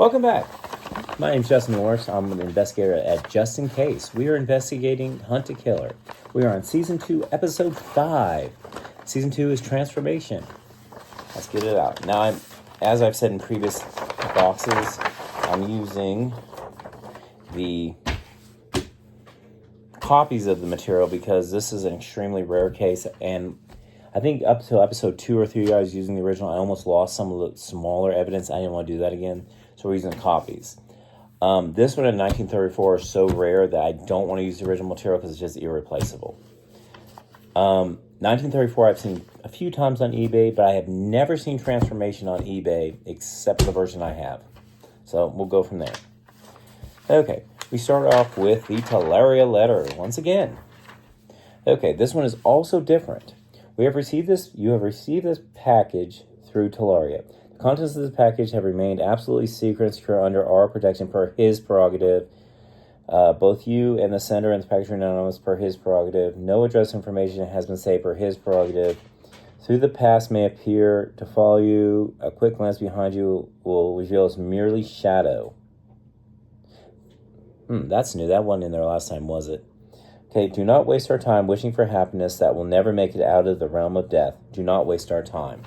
Welcome back. My name's Justin Morris. I'm an investigator at Just In Case. We are investigating Hunt a Killer. We are on Season 2, Episode 5. Season 2 is Transformation. Let's get it out. Now, as I've said in previous boxes, I'm using the copies of the material because this is an extremely rare case, and I think up to Episode 2 or 3 I was using the original. I almost lost some of the smaller evidence. I didn't want to do that again, so we're using copies. This one in 1934 is so rare that I don't want to use the original material because it's just irreplaceable. 1934 I've seen a few times on eBay, but I have never seen Transformation on eBay except for the version I have. So we'll go from there. Okay, we start off with the Talaria letter once again. Okay, this one is also different. You have received this package through Talaria. The contents of this package have remained absolutely secret and secure under our protection per his prerogative. Both you and the sender and the package are anonymous per his prerogative. No address information has been saved per his prerogative. Through the past may appear to follow you. A quick glance behind you will reveal it's merely shadow. That's new. That wasn't in there last time, was it? Okay, do not waste our time wishing for happiness that will never make it out of the realm of death. Do not waste our time.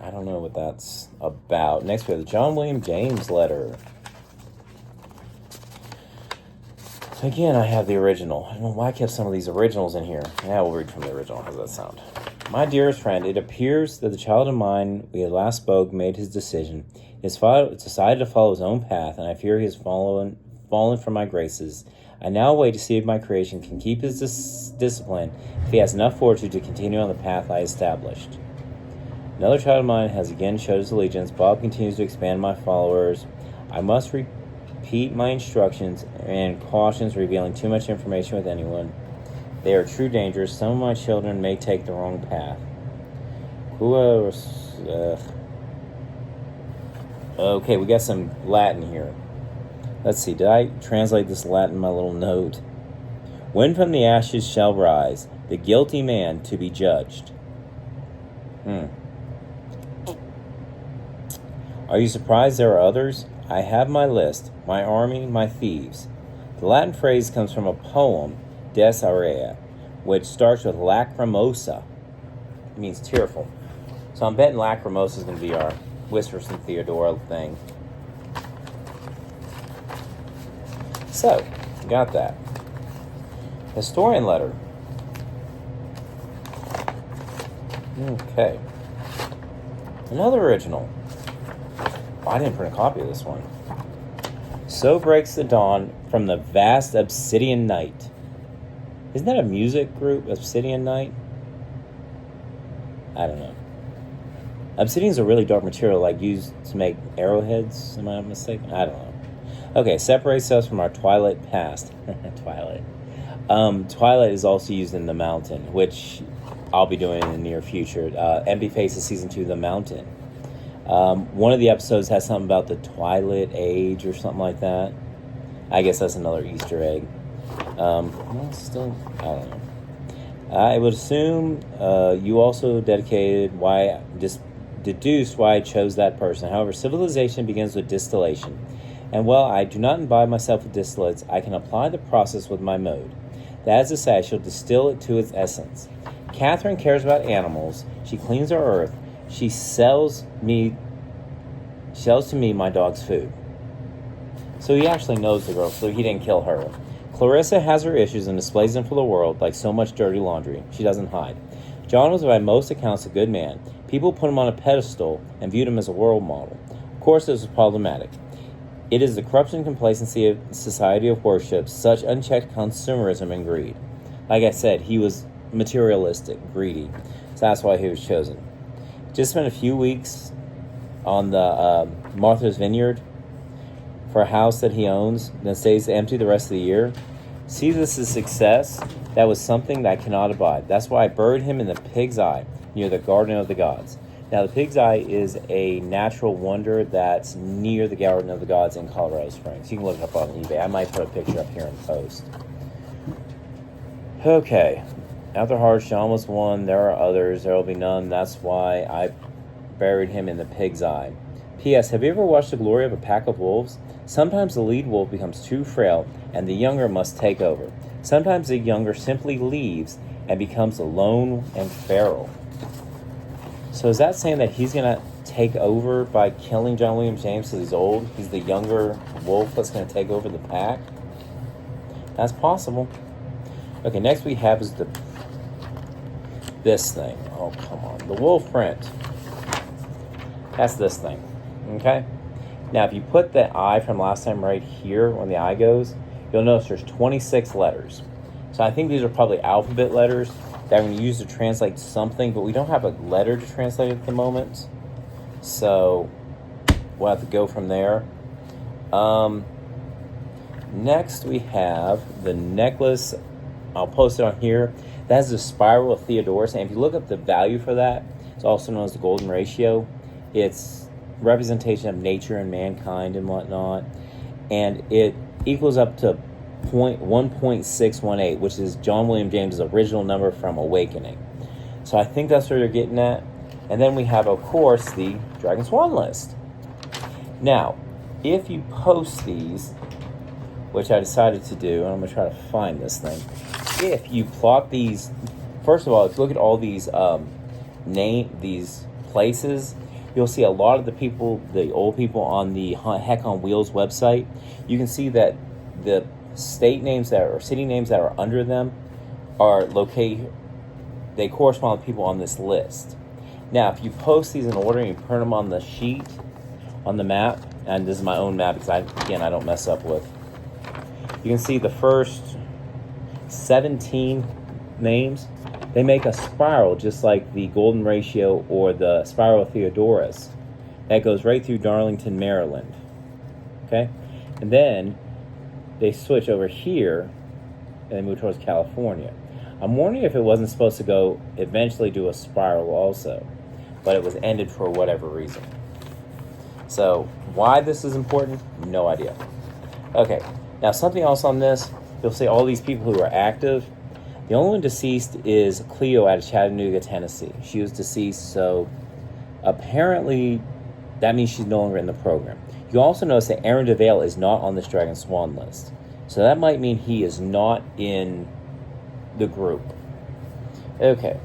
I don't know what that's about. Next, we have the John William James letter. So again, I have the original. I don't know why I kept some of these originals in here. Now we'll read from the original. How does that sound? My dearest friend, it appears that the child of mine we had last spoke made his decision. He has decided to follow his own path, and I fear he has fallen from my graces. I now wait to see if my creation can keep his discipline if he has enough fortitude to continue on the path I established. Another child of mine has again showed his allegiance. Bob continues to expand my followers. I must repeat my instructions and cautions revealing too much information with anyone. They are true dangers. Some of my children may take the wrong path. Okay, we got some Latin here. Let's see, did I translate this Latin in my little note? When from the ashes shall rise the guilty man to be judged. Are you surprised there are others? I have my list, my army, my thieves. The Latin phrase comes from a poem, Des Aurea, which starts with lacrimosa. It means tearful. So I'm betting lacrimosa is going to be our Whispers from Theodora thing. So, got that. Historian letter. Okay. Another original. Oh, I didn't print a copy of this one. So breaks the dawn from the vast obsidian night. Isn't that a music group, Obsidian Night? I don't know. Obsidian is a really dark material, like used to make arrowheads. Am I not mistaken? I don't know. Okay, separates us from our twilight past. Twilight. Twilight is also used in The Mountain, which I'll be doing in the near future. Empty Faces Season 2, The Mountain. One of the episodes has something about the Twilight Age or something like that. I guess that's another Easter egg. I don't know. I would assume you also deduced why I chose that person. However, civilization begins with distillation. And while I do not imbibe myself with distillates, I can apply the process with my mode. That is to say, I shall distill it to its essence. Catherine cares about animals. She cleans our earth. She sells to me my dog's food. So he actually knows the girl, so he didn't kill her. Clarissa has her issues and displays them for the world like so much dirty laundry. She doesn't hide. John was by most accounts a good man. People put him on a pedestal and viewed him as a role model. Of course, this was problematic. It is the corruption and complacency of society of worship, such unchecked consumerism and greed. Like I said, he was materialistic, greedy. So that's why he was chosen. Just spent a few weeks on the Martha's Vineyard for a house that he owns, then stays empty the rest of the year. See this as success? That was something that I cannot abide. That's why I buried him in the Pig's Eye, near the Garden of the Gods. Now, the Pig's Eye is a natural wonder that's near the Garden of the Gods in Colorado Springs. You can look it up on eBay. I might put a picture up here in post. Okay. After Hard, Sean was one. There are others. There will be none. That's why I buried him in the Pig's Eye. P.S. Have you ever watched the glory of a pack of wolves? Sometimes the lead wolf becomes too frail and the younger must take over. Sometimes the younger simply leaves and becomes alone and feral. So is that saying that he's going to take over by killing John William James because he's old? He's the younger wolf that's going to take over the pack? That's possible. Okay, next we have is this thing. Oh, come on. The wolf print. That's this thing. Okay? Now, if you put the I from last time right here when the I goes, you'll notice there's 26 letters. So I think these are probably alphabet letters that I'm going to use to translate something, but we don't have a letter to translate at the moment. So we'll have to go from there. Next, we have the necklace. I'll post it on here. That has the spiral of Theodorus. And if you look up the value for that, it's also known as the golden ratio. It's representation of nature and mankind and whatnot. And it equals up to 1.618, which is John William James' original number from Awakening. So I think that's where they're getting at. And then we have, of course, the Dragon Swan list. Now, if you post these, which I decided to do, and I'm going to try to find this thing. If you plot these, first of all, if you look at all these these places, you'll see a lot of the people, the old people on the Heck on Wheels website. You can see that the state names that are, city names that are under them are located, they correspond with people on this list. Now, if you post these in order and you print them on the sheet, on the map, and this is my own map because I don't mess up with. You can see the first 17 names, they make a spiral just like the golden ratio or the spiral of Theodorus. That goes right through Darlington, Maryland. Okay? And then they switch over here and they move towards California. I'm wondering if it wasn't supposed to go eventually do a spiral also, but it was ended for whatever reason. So why this is important, no idea. Okay, now something else on this, you'll see all these people who are active. The only one deceased is Cleo out of Chattanooga, Tennessee. She was deceased, so apparently that means she's no longer in the program. You also notice that Aaron DeVale is not on this Dragon Swan list. So that might mean he is not in the group. Okay.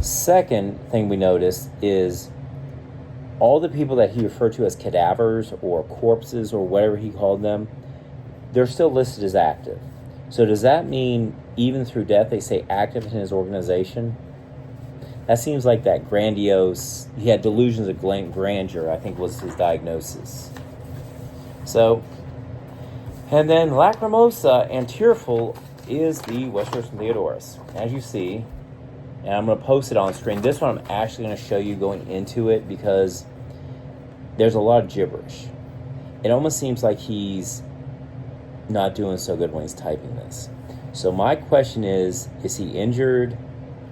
Second thing we noticed is all the people that he referred to as cadavers or corpses or whatever he called them, they're still listed as active. So does that mean even through death they say active in his organization? That seems like that grandiose, he had delusions of grandeur, I think was his diagnosis. So, and then Lacrimosa and Tearful is the Westeros and Theodorus. As you see, and I'm going to post it on screen. This one I'm actually going to show you going into it because there's a lot of gibberish. It almost seems like he's not doing so good when he's typing this. So my question is he injured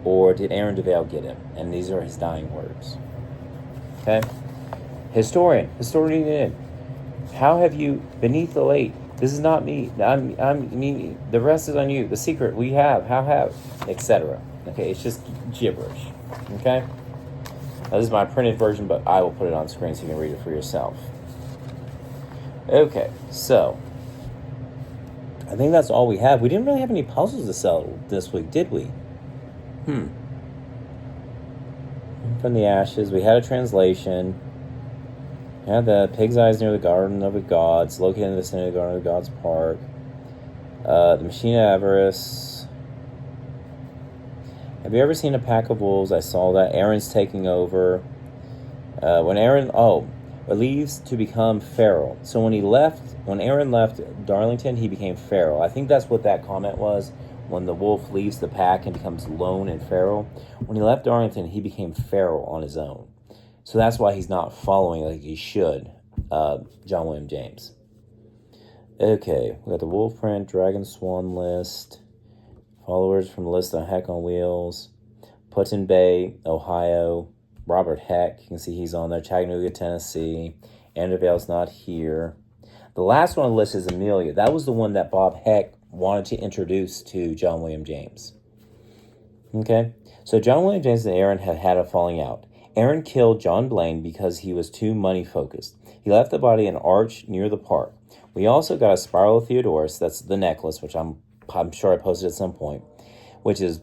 or did Aaron DeVale get him? And these are his dying words. Okay? Historian in. How have you, beneath the late, this is not me, the rest is on you, the secret we have, how have, etc. Okay, it's just gibberish. Okay? Now, this is my printed version, but I will put it on screen so you can read it for yourself. Okay, so I think that's all we have. We didn't really have any puzzles to settle this week, did we? From the Ashes, we had a translation. We had the Pig's Eyes near the Garden of the Gods, located in the vicinity of the Garden of the Gods Park. The Machine of Avarice. Have you ever seen a pack of wolves? I saw that. Aaron's taking over. It leaves to become feral. So when Aaron left Darlington, he became feral. I think that's what that comment was. When the wolf leaves the pack and becomes lone and feral. When he left Darlington, he became feral on his own. So that's why he's not following like he should John William James. Okay, we got the wolf print, Dragon Swan list, followers from the list on Heck on Wheels, Put-in Bay, Ohio, Robert Heck, you can see he's on there, Chattanooga, Tennessee, Aaron DeVale's not here. The last one on the list is Amelia. That was the one that Bob Heck wanted to introduce to John William James. Okay, so John William James and Aaron had a falling out. Aaron killed John Blaine because he was too money-focused. He left the body in an arch near the park. We also got a Spiral of Theodorus, that's the necklace, which I'm sure I posted at some point, which is,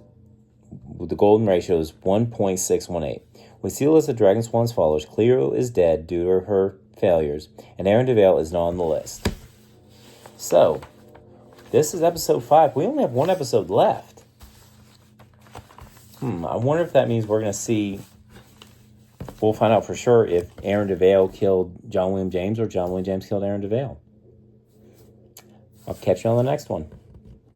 the golden ratio is 1.618. We see the list of Dragon Spawn's followers. Cleo is dead due to her failures, and Aaron DeVale is not on the list. So, this is episode 5. We only have one episode left. I wonder if that means we're going to see... We'll find out for sure if Aaron DeVale killed John William James or John William James killed Aaron DeVale. I'll catch you on the next one.